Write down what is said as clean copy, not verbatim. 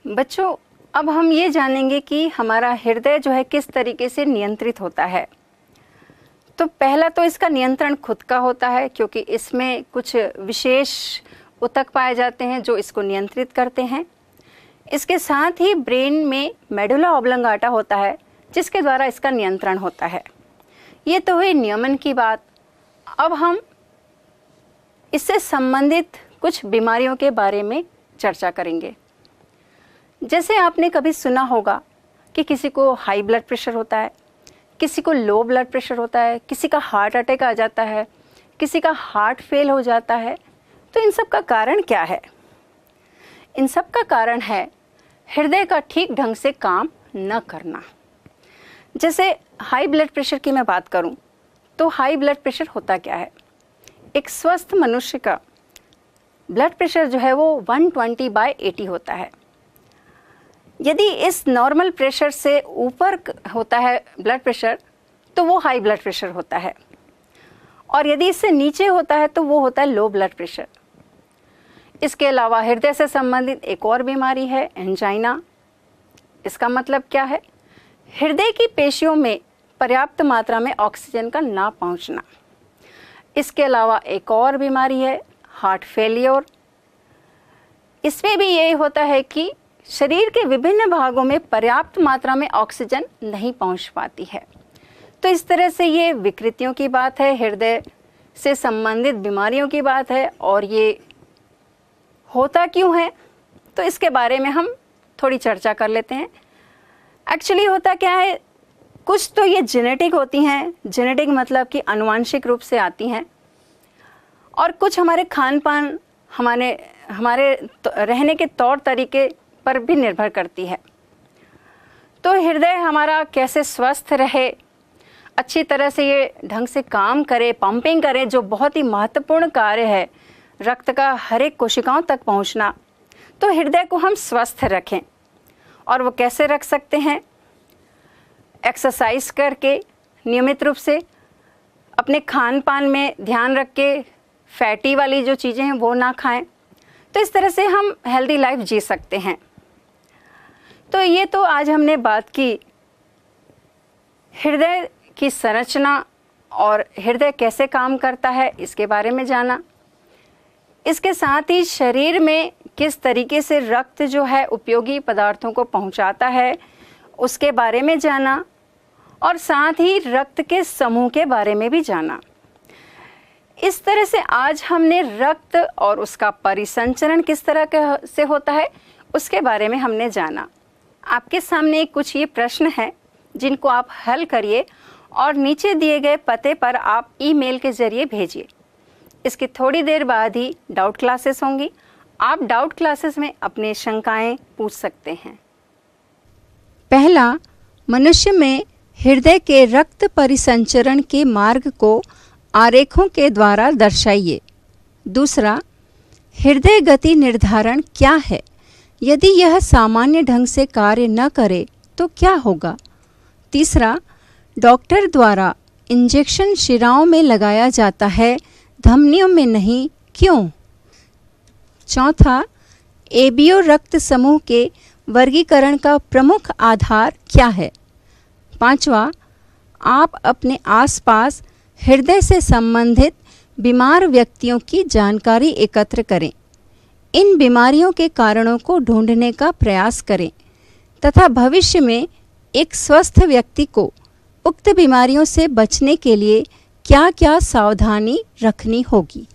बच्चों, अब हम ये जानेंगे कि हमारा हृदय जो है किस तरीके से नियंत्रित होता है। तो पहला तो इसका नियंत्रण खुद का होता है, क्योंकि इसमें कुछ विशेष ऊतक पाए जाते हैं जो इसको नियंत्रित करते हैं। इसके साथ ही ब्रेन में मेडुला ऑब्लंगाटा होता है जिसके द्वारा इसका नियंत्रण होता है। ये तो हुई नियमन की बात। अब हम इससे संबंधित कुछ बीमारियों के बारे में चर्चा करेंगे। जैसे आपने कभी सुना होगा कि किसी को हाई ब्लड प्रेशर होता है, किसी को लो ब्लड प्रेशर होता है, किसी का हार्ट अटैक आ जाता है, किसी का हार्ट फेल हो जाता है। तो इन सब का कारण क्या है? इन सब का कारण है हृदय का ठीक ढंग से काम न करना। जैसे हाई ब्लड प्रेशर की मैं बात करूं तो हाई ब्लड प्रेशर होता क्या है? एक स्वस्थ मनुष्य का ब्लड प्रेशर जो है वो 120/80 होता है। यदि इस नॉर्मल प्रेशर से ऊपर होता है ब्लड प्रेशर तो वो हाई ब्लड प्रेशर होता है, और यदि इससे नीचे होता है तो वो होता है लो ब्लड प्रेशर। इसके अलावा हृदय से संबंधित एक और बीमारी है एंजाइना। इसका मतलब क्या है? हृदय की पेशियों में पर्याप्त मात्रा में ऑक्सीजन का ना पहुंचना। इसके अलावा एक और बीमारी है हार्ट फेलियर। इसमें भी यही होता है कि शरीर के विभिन्न भागों में पर्याप्त मात्रा में ऑक्सीजन नहीं पहुंच पाती है। तो इस तरह से ये विकृतियों की बात है, हृदय से संबंधित बीमारियों की बात है। और ये होता क्यों है तो इसके बारे में हम थोड़ी चर्चा कर लेते हैं। एक्चुअली होता क्या है, कुछ तो ये जेनेटिक होती हैं, जेनेटिक मतलब कि आनुवंशिक रूप से आती हैं, और कुछ हमारे खान पान, हमारे रहने के तौर तरीके पर भी निर्भर करती है। तो हृदय हमारा कैसे स्वस्थ रहे, अच्छी तरह से ये ढंग से काम करे, पंपिंग करे, जो बहुत ही महत्वपूर्ण कार्य है रक्त का हर एक कोशिकाओं तक पहुंचना। तो हृदय को हम स्वस्थ रखें, और वो कैसे रख सकते हैं? एक्सरसाइज करके, नियमित रूप से अपने खान पान में ध्यान रख के, फैटी वाली जो चीज़ें हैं वो ना खाएं। तो इस तरह से हम हेल्दी लाइफ जी सकते हैं। तो ये तो आज हमने बात की हृदय की संरचना और हृदय कैसे काम करता है इसके बारे में जाना। इसके साथ ही शरीर में किस तरीके से रक्त जो है उपयोगी पदार्थों को पहुंचाता है उसके बारे में जाना, और साथ ही रक्त के समूह के बारे में भी जाना। इस तरह से आज हमने रक्त और उसका परिसंचरण किस तरह से होता है उसके बारे में हमने जाना। आपके सामने कुछ ये प्रश्न है जिनको आप हल करिए और नीचे दिए गए पते पर आप ईमेल के जरिए भेजिए। इसकी थोड़ी देर बाद ही डाउट क्लासेस होंगी। आप डाउट क्लासेस में अपने शंकाएं पूछ सकते हैं। पहला, मनुष्य में हृदय के रक्त परिसंचरण के मार्ग को आरेखों के द्वारा दर्शाइए। दूसरा, हृदय गति निर्धारण क्या है? यदि यह सामान्य ढंग से कार्य न करे तो क्या होगा? तीसरा, डॉक्टर द्वारा इंजेक्शन शिराओं में लगाया जाता है, धमनियों में नहीं, क्यों? चौथा, एबीओ रक्त समूह के वर्गीकरण का प्रमुख आधार क्या है? पांचवा, आप अपने आसपास हृदय से संबंधित बीमार व्यक्तियों की जानकारी एकत्र करें। इन बीमारियों के कारणों को ढूंढने का प्रयास करें तथा भविष्य में एक स्वस्थ व्यक्ति को उक्त बीमारियों से बचने के लिए क्या क्या सावधानी रखनी होगी।